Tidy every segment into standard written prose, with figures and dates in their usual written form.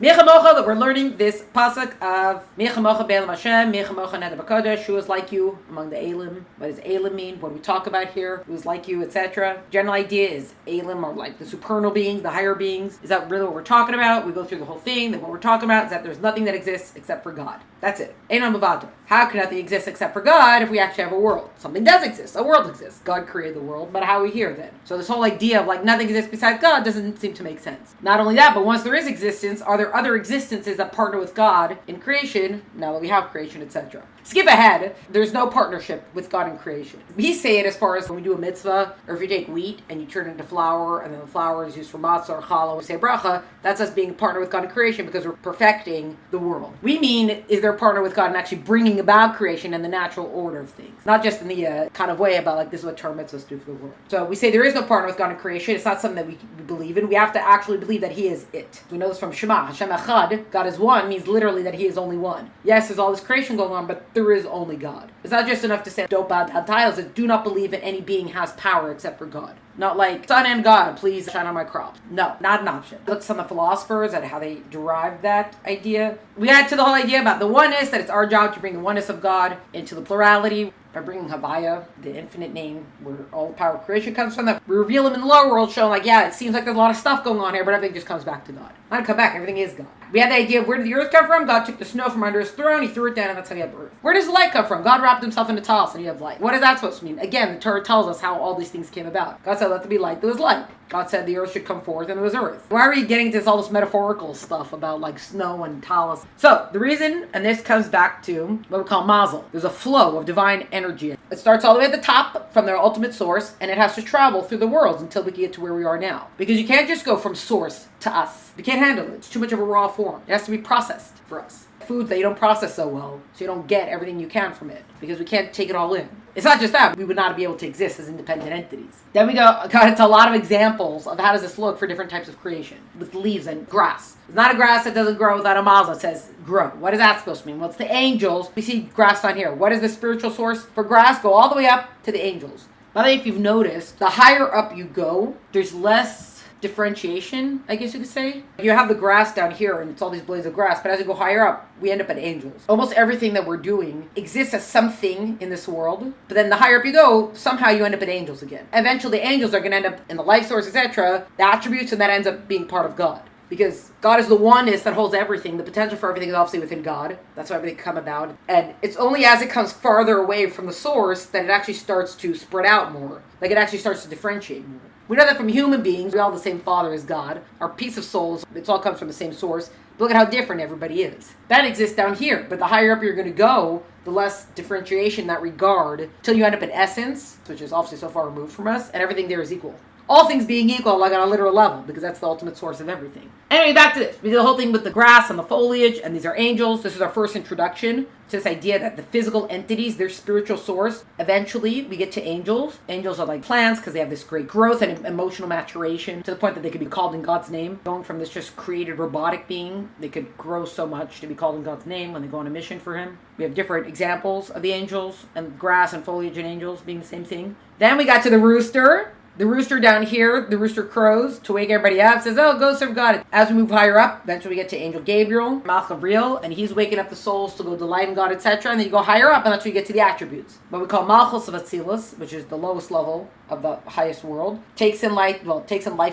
Chamocha, that we're learning this pasuk of Chamocha be'elam Hashem, Chamocha neder b'kodesh, who is like you among the Elim. What does Elim mean? What do we talk about here? Who is like you, etc. General idea is Elim are like the supernal beings, the higher beings. Is that really what we're talking about? We go through the whole thing, that what we're talking about is that there's nothing that exists except for God. That's it. Einam Bavato. How can nothing exist except for God if we actually have a world? Something does exist. A world exists. God created the world, but how are we here then? So this whole idea of like nothing exists besides God doesn't seem to make sense. Not only that, but once there is existence, are there other existences that partner with God in creation, now that we have creation, etc.? Skip ahead. There's no partnership with God in creation. We say it as far as when we do a mitzvah, or if you take wheat and you turn it into flour, and then the flour is used for matzah or challah, we say bracha, that's us being a partner with God in creation because we're perfecting the world. We mean, is there a partner with God in actually bringing about creation and the natural order of things? Not just in the kind of way about like, this is what Torah mitzvahs do for the world. So we say there is no partner with God in creation. It's not something that we believe in. We have to actually believe that He is it. We know this from Shema. Hashem Echad, God is one, means literally that He is only one. Yes, there's all this creation going on, but there is only God. It's not just enough to say, don't bow down to idols, that do not believe that any being has power except for God. Not like, sun and God, please shine on my crops. No, not an option. Look at some of the philosophers at how they derived that idea. We add to the whole idea about the oneness, that it's our job to bring the oneness of God into the plurality by bringing Havaya, the infinite name, where all the power of creation comes from, that we reveal Him in the lower world, showing like, yeah, it seems like there's a lot of stuff going on here, but everything just comes back to God. Not to come back, everything is God. We had the idea of where did the earth come from? God took the snow from under His throne, He threw it down, and that's how you have earth. Where does the light come from? God wrapped Himself in a talis, and you have light. What is that supposed to mean? Again, the Torah tells us how all these things came about. God said, let there be light, there was light. God said the earth should come forth, and there was earth. Why are we getting into all this metaphorical stuff about like snow and talis? So, the reason, and this comes back to what we call mazel. There's a flow of divine energy. It starts all the way at the top from their ultimate source, and it has to travel through the worlds until we get to where we are now. Because you can't just go from source to us. We can't handle it. It's too much of a raw form. It has to be processed for us. Food that you don't process so well, so you don't get everything you can from it, because we can't take it all in. It's not just that, we would not be able to exist as independent entities. Then we got into a lot of examples of how does this look for different types of creation, with leaves and grass. It's not a grass that doesn't grow without a mazel. It says grow. What is that supposed to mean? Well, it's the angels. We see grass down here. What is the spiritual source for grass? Go all the way up to the angels. By the way, if you've noticed, the higher up you go, there's less differentiation, I guess you could say. You have the grass down here and it's all these blades of grass, but as you go higher up, we end up at angels. Almost everything that we're doing exists as something in this world, but then the higher up you go, somehow you end up at angels again. Eventually the angels are going to end up in the life source, etc., the attributes, and that ends up being part of God. Because God is the oneness that holds everything. The potential for everything is obviously within God. That's why everything come about. And it's only as it comes farther away from the source that it actually starts to spread out more. Like it actually starts to differentiate more. We know that from human beings, we all have the same Father as God. Our piece of souls, it all comes from the same source. But look at how different everybody is. That exists down here. But the higher up you're going to go, the less differentiation in that regard, till you end up in essence, which is obviously so far removed from us, and everything there is equal. All things being equal, like on a literal level, because that's the ultimate source of everything. Anyway, back to this. We did the whole thing with the grass and the foliage, and these are angels. This is our first introduction to this idea that the physical entities, their spiritual source. Eventually, we get to angels. Angels are like plants because they have this great growth and emotional maturation to the point that they could be called in God's name. Going from this just created robotic being, they could grow so much to be called in God's name when they go on a mission for Him. We have different examples of the angels, and grass and foliage and angels being the same thing. Then we got to the rooster. The rooster down here, the rooster crows to wake everybody up, says, oh, go serve God. As we move higher up, eventually we get to Angel Gabriel, Malach Gabriel, and he's waking up the souls to go delight in God, etc. And then you go higher up, and that's where you get to the attributes. What we call Malchus of Atzilus, which is the lowest level of the highest world, takes in life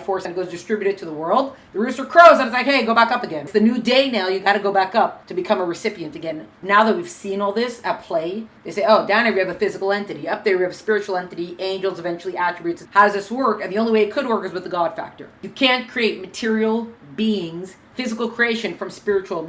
force and goes distributed to the world. The rooster crows, and it's like, hey, go back up again. It's the new day now, you got to go back up to become a recipient again. Now that we've seen all this at play, they say, oh, down here we have a physical entity. Up there we have a spiritual entity, angels, eventually attributes. How does this work? And the only way it could work is with the God factor. You can't create material beings, physical creation from spiritual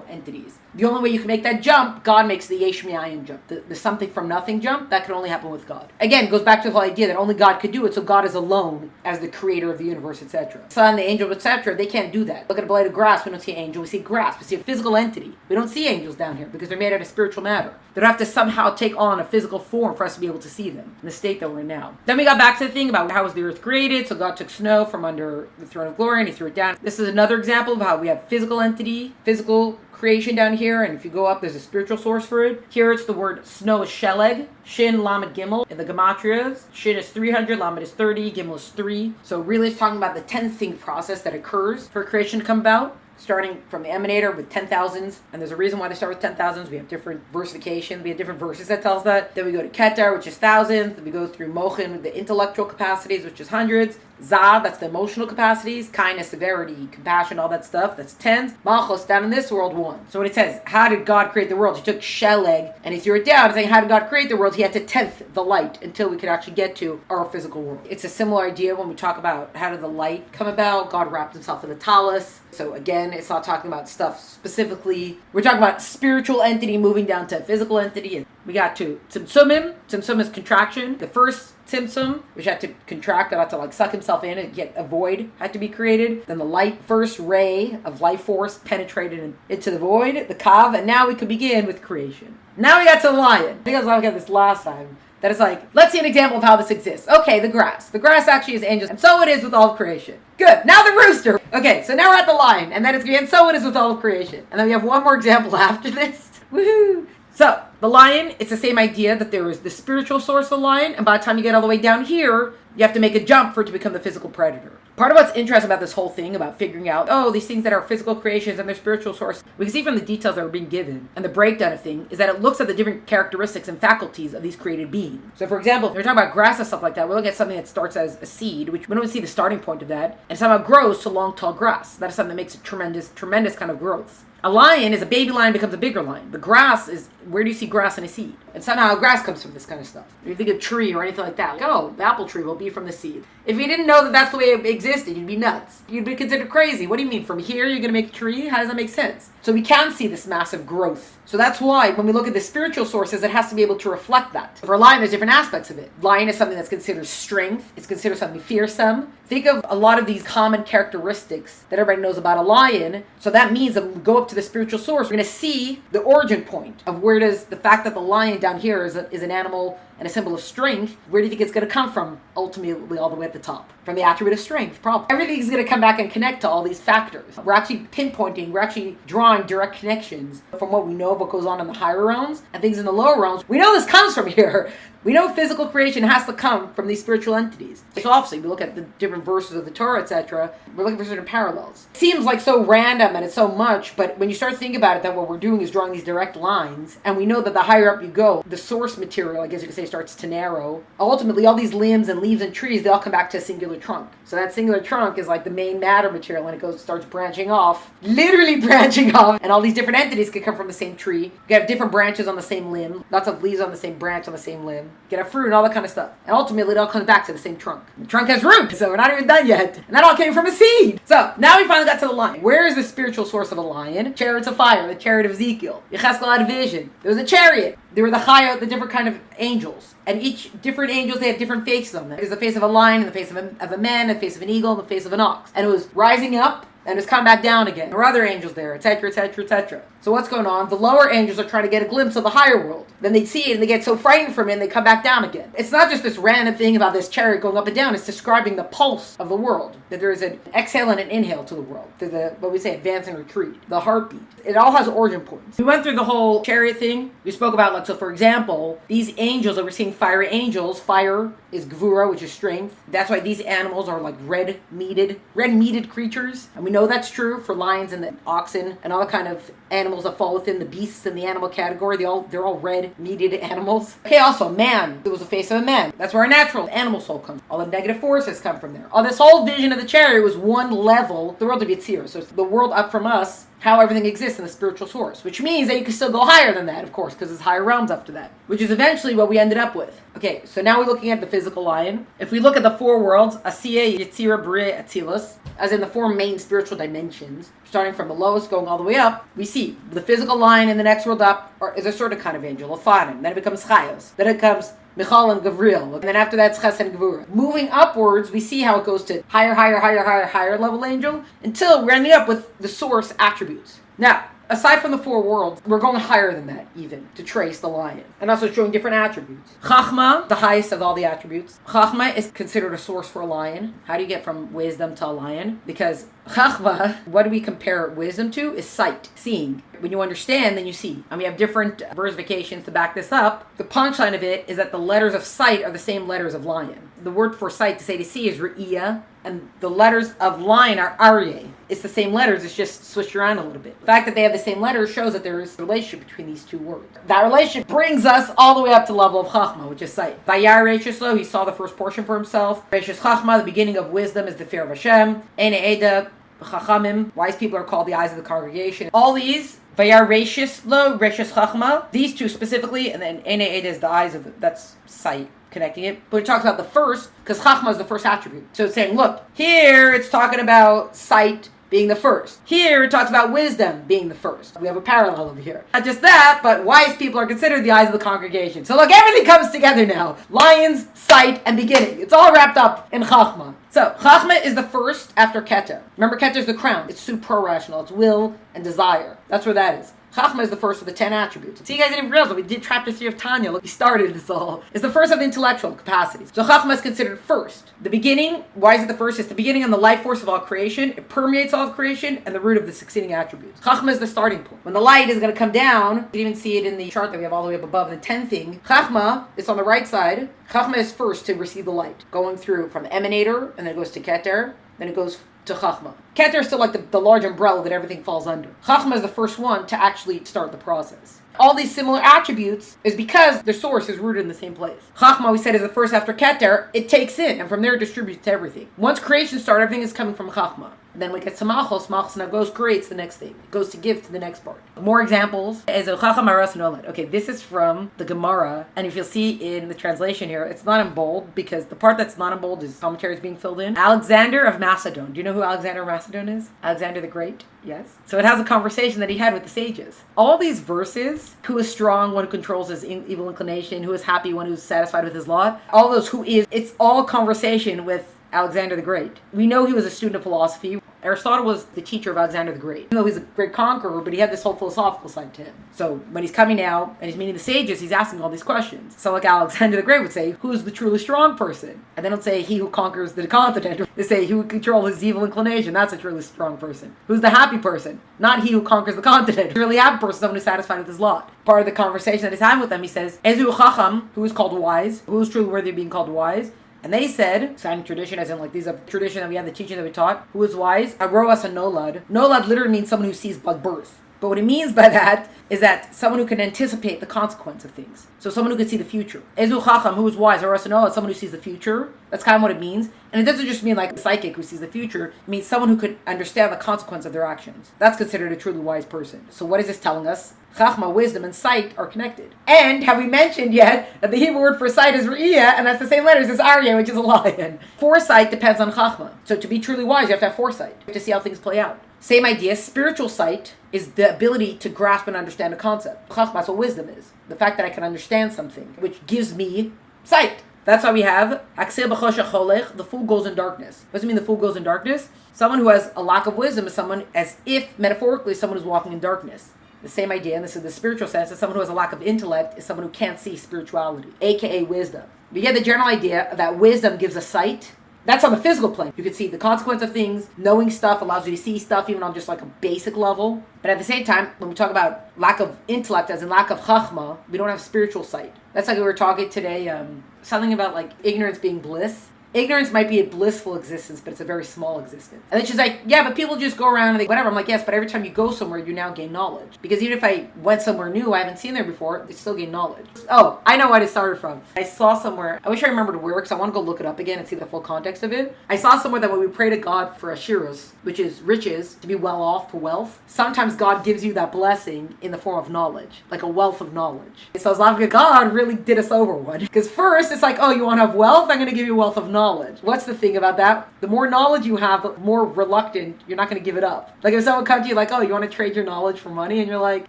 entities. The only way you can make that jump, God makes the Yesh M'ayin jump. The something from nothing jump, that can only happen with God. Again, it goes back to the whole idea that only God could do it, so God is alone as the creator of the universe, etc. Sun, the angel, etc., they can't do that. Look at a blade of grass, we don't see an angel, we see grass, we see a physical entity. We don't see angels down here because they're made out of spiritual matter. They don't have to somehow take on a physical form for us to be able to see them in the state that we're in now. Then we got back to the thing about how was the earth created, so God took snow from under the throne of glory and He threw it down. This is another example of how we have physical entity, physical creation down here, and if you go up, there's a spiritual source for it. Here it's the word snow is sheleg, shin, lamed, gimel. In the gematrias, shin is 300, lamed is 30, gimel is 3. So really it's talking about the tensing process that occurs for creation to come about. starting from the emanator with 10,000s, and there's a reason why they start with 10,000s. We have different versification. We have different verses that tells that. Then we go to Keter, which is thousands. Then we go through Mochin with the intellectual capacities, which is hundreds. Zad, that's the emotional capacities, kindness, severity, compassion, all that stuff, that's tens. Malchus, down in this world, 1. So when it says, how did God create the world? He took Sheleg and he threw it down, saying, how did God create the world? He had to tenth the light until we could actually get to our physical world. It's a similar idea when we talk about how did the light come about. God wrapped himself in the talus. So again, it's not talking about stuff specifically. We're talking about spiritual entity moving down to a physical entity. And we got to Tzimtzumim. Tzimtzum is contraction. The first Tzimtzum, which had to contract, had to like suck himself in and get a void had to be created. Then the light, first ray of life force penetrated into the void, the Kav, and now we could begin with creation. Now we got to the lion. I think I was looking at this last time. That is like, let's see an example of how this exists. Okay, the grass. The grass actually is angels, and so it is with all of creation. Good. Now the rooster. Okay, so now we're at the lion, and then it's and so it is with all of creation. And then we have one more example after this. Woohoo! So, the lion, it's the same idea that there is the spiritual source of the lion, and by the time you get all the way down here, you have to make a jump for it to become the physical predator. Part of what's interesting about this whole thing, about figuring out, these things that are physical creations and their spiritual source, we can see from the details that are being given, and the breakdown of thing, is that it looks at the different characteristics and faculties of these created beings. So for example, if we're talking about grass and stuff like that, we're looking at something that starts as a seed, which we don't see the starting point of that, and somehow grows to long, tall grass. That is something that makes a tremendous, tremendous kind of growth. A lion is a baby lion becomes a bigger lion. The grass is, where do you see grass in a seed? And somehow grass comes from this kind of stuff. If you think of tree or anything like that, like, the apple tree will be from the seed. If you didn't know that that's the way it existed, you'd be nuts. You'd be considered crazy. What do you mean? From here you're going to make a tree? How does that make sense? So we can see this massive growth. So that's why when we look at the spiritual sources, it has to be able to reflect that. For a lion, there's different aspects of it. Lion is something that's considered strength. It's considered something fearsome. Think of a lot of these common characteristics that everybody knows about a lion. So that means that when we go up to the spiritual source, we're going to see the origin point of where does the fact that the lion down here is an animal and a symbol of strength, where do you think it's going to come from ultimately all the way at the top? From the attribute of strength, probably. Everything's going to come back and connect to all these factors. We're actually pinpointing, we're actually drawing direct connections from what we know of what goes on in the higher realms and things in the lower realms. We know this comes from here. We know physical creation has to come from these spiritual entities. So obviously, we look at the different verses of the Torah, etc. We're looking for certain parallels. It seems like so random and it's so much, but when you start thinking about it, that what we're doing is drawing these direct lines, and we know that the higher up you go, the source material, I guess you could say, starts to narrow. Ultimately, all these limbs and leaves and trees, they all come back to a singular trunk. So that singular trunk is like the main matter material, and it starts branching off, literally branching off, and all these different entities can come from the same tree. You can have different branches on the same limb, lots of leaves on the same branch on the same limb. Get a fruit and all that kind of stuff. And ultimately, it all comes back to the same trunk. The trunk has roots, so we're not even done yet. And that all came from a seed. So, now we finally got to the lion. Where is the spiritual source of a lion? Chariots of fire, the chariot of Ezekiel. Yecheskel had a vision. There was a chariot. There were the chayot, the different kind of angels. And each different angels, they have different faces on them. There's the face of a lion, and the face of a man, the face of an eagle, and the face of an ox. And it was rising up, and it's coming back down again. There were other angels there, etc., etc., etc. So what's going on? The lower angels are trying to get a glimpse of the higher world. Then they see it and they get so frightened from it and they come back down again. It's not just this random thing about this chariot going up and down. It's describing the pulse of the world. That there is an exhale and an inhale to the world. To the, what we say, advance and retreat. The heartbeat. It all has origin points. We went through the whole chariot thing. We spoke about, like, so for example, these angels that we're seeing, fiery angels, fire is gvura, which is strength. That's why these animals are like red-meated creatures. And we know that's true for lions and the oxen and all the kind of animals that fall within the beasts in the animal category. They're all red-meated animals. Okay, also, man. There was the face of a man. That's where our natural animal soul comes. All the negative forces come from there. All this whole vision of the chariot was one level, the world of Yitzir. So it's the world up from us, how everything exists in the spiritual source, which means that you can still go higher than that, of course, because there's higher realms after that, which is eventually what we ended up with. Okay, so now we're looking at the physical lion. If we look at the four worlds, Asiya, Yetzira, B'reh, Atzilus, as in the four main spiritual dimensions, starting from the lowest going all the way up, we see the physical lion in the next world up is a certain kind of angel, Ophanim. Then it becomes Chayos. Then it comes Michal and Gavril. And then after that, it's Ches and Gevura. Moving upwards, we see how it goes to higher level angel until we're ending up with the source attributes. Now, aside from the four worlds, we're going higher than that even to trace the lion. And also showing different attributes. Chachma, the highest of all the attributes. Chachma is considered a source for a lion. How do you get from wisdom to a lion? Because Chachma, what do we compare wisdom to? Is sight, seeing. When you understand, then you see. And we have different versifications to back this up. The punchline of it is that the letters of sight are the same letters of lion. The word for sight, to say to see, is re'iyah, and the letters of line are aryeh. It's the same letters, it's just switched around a little bit. The fact that they have the same letters shows that there is a relationship between these two words. That relationship brings us all the way up to the level of chachma, which is sight. Vayar Reishis Lo, he saw the first portion for himself. Reishis Chachma, the beginning of wisdom, is the fear of Hashem. Eine Eda, Chachamim, wise people are called the eyes of the congregation. All these, Vayar Reishis Lo, Reishis Chachma, these two specifically, and then Eine Eda is the eyes of that's sight. Connecting it, but it talks about the first, because Chachma is the first attribute. So it's saying, look, here it's talking about sight being the first. Here it talks about wisdom being the first. We have a parallel over here. Not just that, but wise people are considered the eyes of the congregation. So look, everything comes together now. Lions, sight, and beginning. It's all wrapped up in Chachma. So, Chachma is the first after Keter. Remember, Keter is the crown. It's supra-rational. It's will and desire. That's where that is. Chachma is the first of the 10 attributes. See, you guys didn't realize, we did chapter 3 of Tanya. Look, we started this all. It's the first of the intellectual capacities. So Chachma is considered first. The beginning, why is it the first? It's the beginning and the life force of all creation. It permeates all of creation and the root of the succeeding attributes. Chachma is the starting point. When the light is going to come down, you can even see it in the chart that we have all the way up above, the 10 thing. Chachma is on the right side. Chachma is first to receive the light. Going through from emanator, and then it goes to Keter, then it goes to Chachma. Keter is still like the large umbrella that everything falls under. Chachma is the first one to actually start the process. All these similar attributes is because their source is rooted in the same place. Chachma, we said, is the first after Keter. It takes in, and from there it distributes to everything. Once creation starts, everything is coming from Chachma. And then we get Samachos. Malchus now goes, creates the next thing. It goes to give to the next part. More examples. Okay, this is from the Gemara. And if you'll see in the translation here, it's not in bold because the part that's not in bold is commentaries being filled in. Alexander of Macedon. Do you know who Alexander of Macedon is? Alexander the Great? Yes. So it has a conversation that he had with the sages. All these verses, who is strong, one who controls his evil inclination, who is happy, one who's satisfied with his lot, all those who is, it's all conversation with Alexander the Great. We know he was a student of philosophy. Aristotle was the teacher of Alexander the Great. Even though he's a great conqueror, but he had this whole philosophical side to him. So when he's coming out and he's meeting the sages, he's asking all these questions. So like Alexander the Great would say, who's the truly strong person? And they don't say he who conquers the continent. They say he who controls his evil inclination. That's a truly strong person. Who's the happy person? Not he who conquers the continent. The really happy person is someone who's satisfied with his lot. Part of the conversation that he's having with them, he says, Ezu Chacham, who is called wise, who is truly worthy of being called wise. And they said, signing tradition, as in like these are tradition that we have, the teaching that we taught, who is wise? Agroas and Nolad. Nolad literally means someone who sees by birth. But what it means by that is that someone who can anticipate the consequence of things. So someone who can see the future. Ezu Chacham, who is wise, Agroas and Nolad, someone who sees the future. That's kind of what it means. And it doesn't just mean like a psychic who sees the future. It means someone who could understand the consequence of their actions. That's considered a truly wise person. So what is this telling us? Chachma, wisdom, and sight are connected. And have we mentioned yet that the Hebrew word for sight is re'iyah, and that's the same letters as aryeh, which is a lion. Foresight depends on chachma. So to be truly wise, you have to have foresight. You have to see how things play out. Same idea, spiritual sight is the ability to grasp and understand a concept. Chachma, that's what wisdom is. The fact that I can understand something, which gives me sight. That's why we have the fool goes in darkness. What does it mean the fool goes in darkness? Someone who has a lack of wisdom is someone, as if metaphorically, someone who's walking in darkness. The same idea, and this is the spiritual sense, is someone who has a lack of intellect is someone who can't see spirituality, aka wisdom. We get the general idea that wisdom gives a sight. That's on the physical plane. You can see the consequence of things. Knowing stuff allows you to see stuff even on just like a basic level. But at the same time, when we talk about lack of intellect as in lack of chachma, we don't have spiritual sight. That's like we were talking today, something about like ignorance being bliss. Ignorance might be a blissful existence, but it's a very small existence. And then she's like, yeah, but people just go around and they, whatever. I'm like, yes, but every time you go somewhere, you now gain knowledge. Because even if I went somewhere new, I haven't seen there before, they still gain knowledge. Oh, I know what it started from. I saw somewhere, I wish I remembered where, because I want to go look it up again and see the full context of it. I saw somewhere that when we pray to God for ashiras, which is riches, to be well off, for wealth, sometimes God gives you that blessing in the form of knowledge, like a wealth of knowledge. So I was laughing at God really did us over one. Because first, it's like, oh, you want to have wealth? I'm going to give you wealth of knowledge. What's the thing about that? The more knowledge you have, the more reluctant you're not going to give it up. Like if someone comes to you like, oh, you want to trade your knowledge for money? And you're like,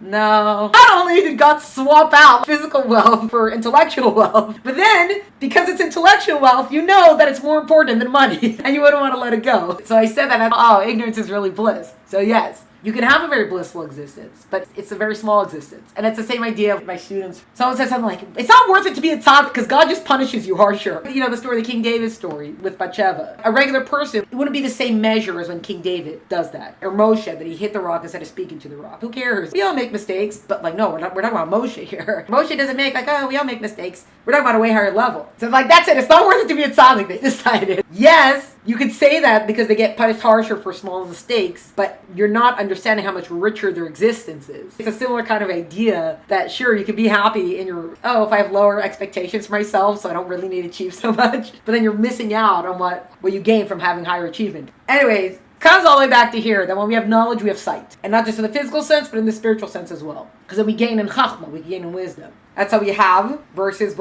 no. Not only did God swap out physical wealth for intellectual wealth, but then because it's intellectual wealth, you know that it's more important than money and you wouldn't want to let it go. So I said that, oh, ignorance is really bliss. So yes, you can have a very blissful existence, but it's a very small existence. And it's the same idea of my students. Someone said something like, it's not worth it to be a tzaddik because God just punishes you harsher. You know, the story, the King David story with Bathsheba. A regular person, it wouldn't be the same measure as when King David does that. Or Moshe, that he hit the rock instead of speaking to the rock. Who cares? We all make mistakes, but like, no, we're talking about Moshe here. Moshe doesn't make like, oh, we all make mistakes. We're talking about a way higher level. So like, that's it. It's not worth it to be a tzaddik, they decided. Yes, you could say that because they get punished harsher for small mistakes, but you're not understanding how much richer their existence is. It's a similar kind of idea that sure, you can be happy in your, oh, if I have lower expectations for myself, so I don't really need to achieve so much, but then you're missing out on what you gain from having higher achievement. Anyways, comes all the way back to here, that when we have knowledge, we have sight. And not just in the physical sense, but in the spiritual sense as well. Because then we gain in chachma, we gain in wisdom. That's how we have verses.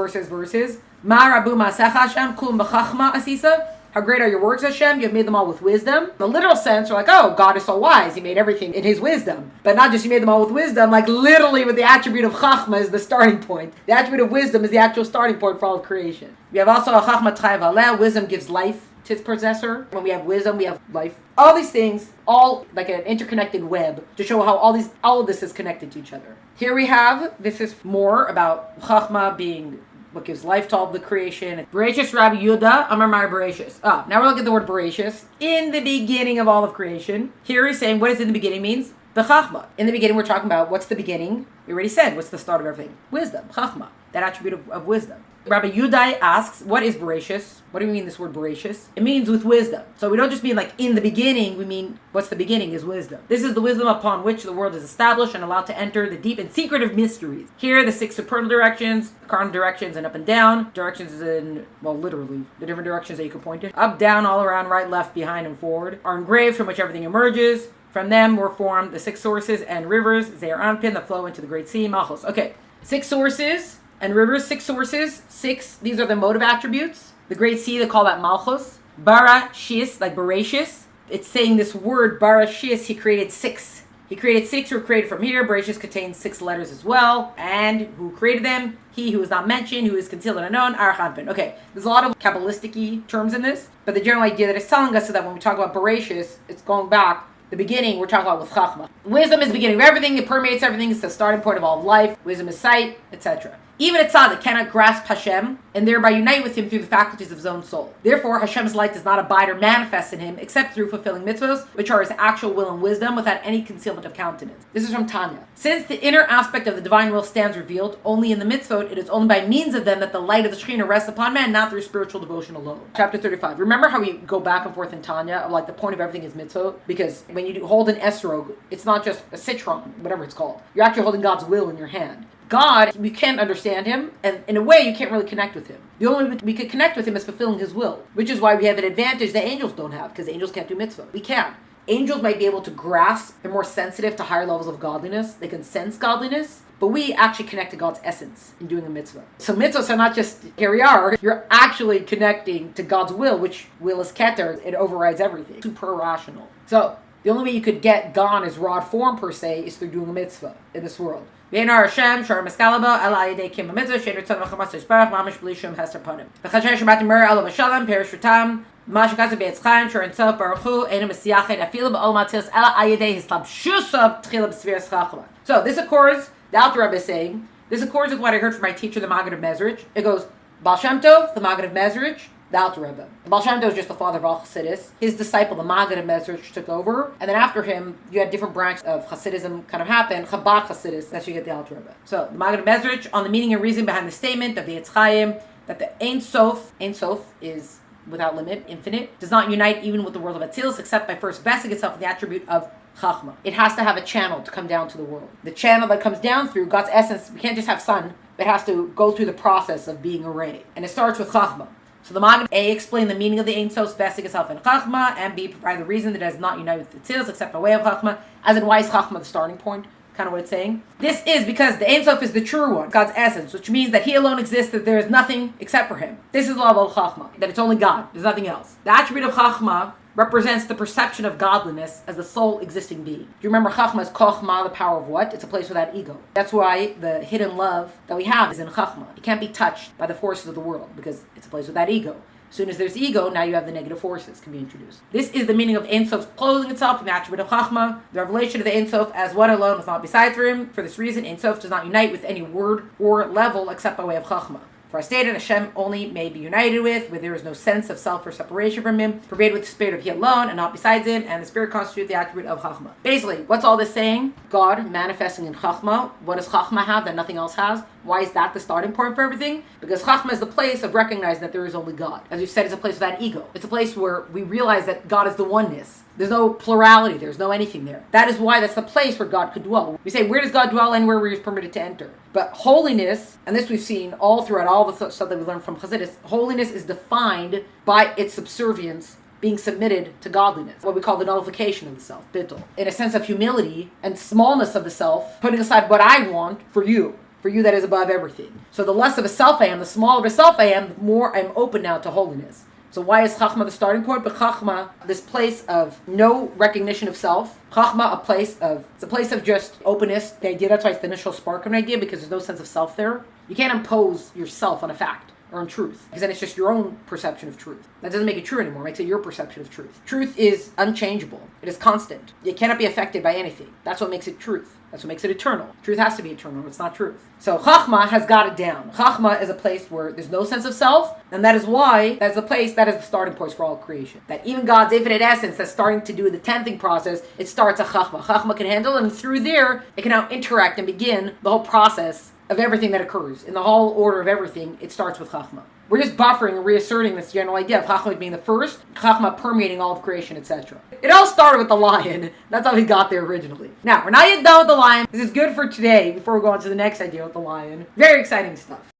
Ma rabu ma'asecha Hashem, kulam b'chachma asisa. How great are your works, Hashem? You have made them all with wisdom. The literal sense, we're like, oh, God is so wise. He made everything in his wisdom. But not just he made them all with wisdom, like literally with the attribute of chachma is the starting point. The attribute of wisdom is the actual starting point for all of creation. We have also a chachma tchai v'aleh. Wisdom gives life to its possessor. When we have wisdom, we have life. All these things, all like an interconnected web to show how all of this is connected to each other. Here we have, this is more about chachma being what gives life to all of the creation. Bereshis Rabbi Yehuda, Amar Mar Bereshis. Now we're looking at the word Bereshis. In the beginning of all of creation. Here he's saying, what does in the beginning means? The Chachma. In the beginning we're talking about what's the beginning? We already said, what's the start of everything? Wisdom, Chachma. That attribute of wisdom. Rabbi Yehuda asks, what is Bereshis? What do we mean this word Bereshis? It means with wisdom. So we don't just mean like in the beginning, we mean what's the beginning is wisdom. This is the wisdom upon which the world is established and allowed to enter the deep and secretive mysteries. Here, the 6 supernal directions, the cardinal directions, and up and down. Directions in, well, literally, the different directions that you can point to. Up, down, all around, right, left, behind, and forward are engraved from which everything emerges. From them were formed the 6 sources and rivers. They are anpin that flow into the great sea, Malchus. Okay, 6 sources and rivers, 6 sources, 6, these are the motive attributes. The great sea, they call that Malchus. Barashis, like Bereshis. It's saying this word, Barashis, he created 6. He created 6 who were created from here. Bereshis contains 6 letters as well. And who created them? He who is not mentioned, who is concealed and unknown, Arachanpin. Okay, there's a lot of Kabbalistic-y terms in this, but the general idea that it's telling us is that when we talk about Bereshis, it's going back. The beginning, we're talking about with Chachma. Wisdom is the beginning of everything. It permeates everything. It's the starting point of all of life. Wisdom is sight, etc. Even a tzaddik cannot grasp Hashem and thereby unite with him through the faculties of his own soul. Therefore, Hashem's light does not abide or manifest in him except through fulfilling mitzvos, which are his actual will and wisdom without any concealment of countenance. This is from Tanya. Since the inner aspect of the divine will stands revealed only in the mitzvot, it is only by means of them that the light of the Shekhinah rests upon man, not through spiritual devotion alone. Chapter 35. Remember how we go back and forth in Tanya of like the point of everything is mitzvot? Because when you hold an esrog, it's not just a citron, whatever it's called. You're actually holding God's will in your hand. God, we can't understand him, and in a way, you can't really connect with him. The only way we can connect with him is fulfilling his will, which is why we have an advantage that angels don't have, because angels can't do mitzvah. We can. Angels might be able to grasp, they're more sensitive to higher levels of godliness, they can sense godliness, but we actually connect to God's essence in doing a mitzvah. So mitzvahs are not just, here we are, you're actually connecting to God's will, which will is keter, it overrides everything. Super rational. So, the only way you could get God as rod form per se is through doing a mitzvah in this world. V'enar Hashem shor meskalaba ela ayidei kim mitzvah she'ner tzon v'chamas yisparach mamish b'li shum hester panim. V'chasher shabbat mer elo v'shalom perish v'tam mashakaza b'etzchaim shor ensof baruch hu enu mesiyached afilu b'ol matzils ela ayidei hislab shusab tchila b'sviras chachma. So this accords, the Alter Rebbe is saying, this accords with what I heard from my teacher, the Maggid of Mezrich. It goes, Baal Shem Tov, the Maggid of Mezrich, the Alter Rebbe. The Baal Shem Tov is just the father of all Chassidus. His disciple, the Maggid of Mezrich, took over. And then after him, you had different branches of Chassidism kind of happen. Chabad Chassidus, that's where you get the Alter Rebbe. So, the Maggid of Mezrich, on the meaning and reason behind the statement of the Eitz Chaim, that the Ein Sof is without limit, infinite, does not unite even with the world of Atzilus, except by first vesting itself in the attribute of Chachma. It has to have a channel to come down to the world. The channel that comes down through God's essence, we can't just have sun, it has to go through the process of being a ray. And it starts with Chachma. So the Maggid A explain the meaning of the Ein Sof vesting itself in Chachma, and B provide the reason that it does not unite with the Tzilus except by way of Chachma, as in why is Chachma the starting point? Kind of what it's saying. This is because the Ein Sof is the true one, God's essence, which means that he alone exists, that there is nothing except for him. This is the law of Chachma, that it's only God, there's nothing else. The attribute of Chachma represents the perception of godliness as the sole existing being. Do you remember Chachma is Kochma, the power of what? It's a place without ego. That's why the hidden love that we have is in Chachma. It can't be touched by the forces of the world because it's a place without ego. As soon as there's ego, now you have the negative forces can be introduced. This is the meaning of Ein Sof clothing itself in the attribute of Chachma, the revelation of the Ein Sof as one alone with not besides him. For this reason, Ein Sof does not unite with any word or level except by way of Chachma. For I stated, Hashem only may be united with, where there is no sense of self or separation from him, pervaded with the spirit of he alone and not besides him, and the spirit constitutes the attribute of Chachma. Basically, what's all this saying? God manifesting in Chachma. What does Chachma have that nothing else has? Why is that the starting point for everything? Because Chachma is the place of recognizing that there is only God. As we've said, it's a place without ego. It's a place where we realize that God is the oneness. There's no plurality. There's no anything there. That is why that's the place where God could dwell. We say, where does God dwell? Anywhere where he's permitted to enter. But holiness, and this we've seen all throughout all the stuff that we learned from Chassidus, holiness is defined by its subservience being submitted to godliness, what we call the nullification of the self, bittul. In a sense of humility and smallness of the self, putting aside what I want for you that is above everything. So the less of a self I am, the smaller of a self I am, the more I'm open now to holiness. So why is Chachma the starting point? But Chachma, this place of no recognition of self, Chachma, it's a place of just openness. The idea, that's why it's the initial spark of an idea, because there's no sense of self there. You can't impose yourself on a fact or on truth, because then it's just your own perception of truth. That doesn't make it true anymore. It makes it your perception of truth. Truth is unchangeable. It is constant. It cannot be affected by anything. That's what makes it truth. That's what makes it eternal. Truth has to be eternal. It's not truth. So Chachma has got it down. Chachma is a place where there's no sense of self, and that is why that's a place that is the starting point for all creation. That even God's infinite essence that's starting to do the tenthing process, it starts at Chachma. Chachma can handle it, and through there, it can now interact and begin the whole process of everything that occurs. In the whole order of everything, it starts with Chachma. We're just buffering and reasserting this general idea of Chachma being the first, Chachma permeating all of creation, etc. It all started with the lion. That's how we got there originally. Now, we're not yet done with the lion. This is good for today before we go on to the next idea with the lion. Very exciting stuff.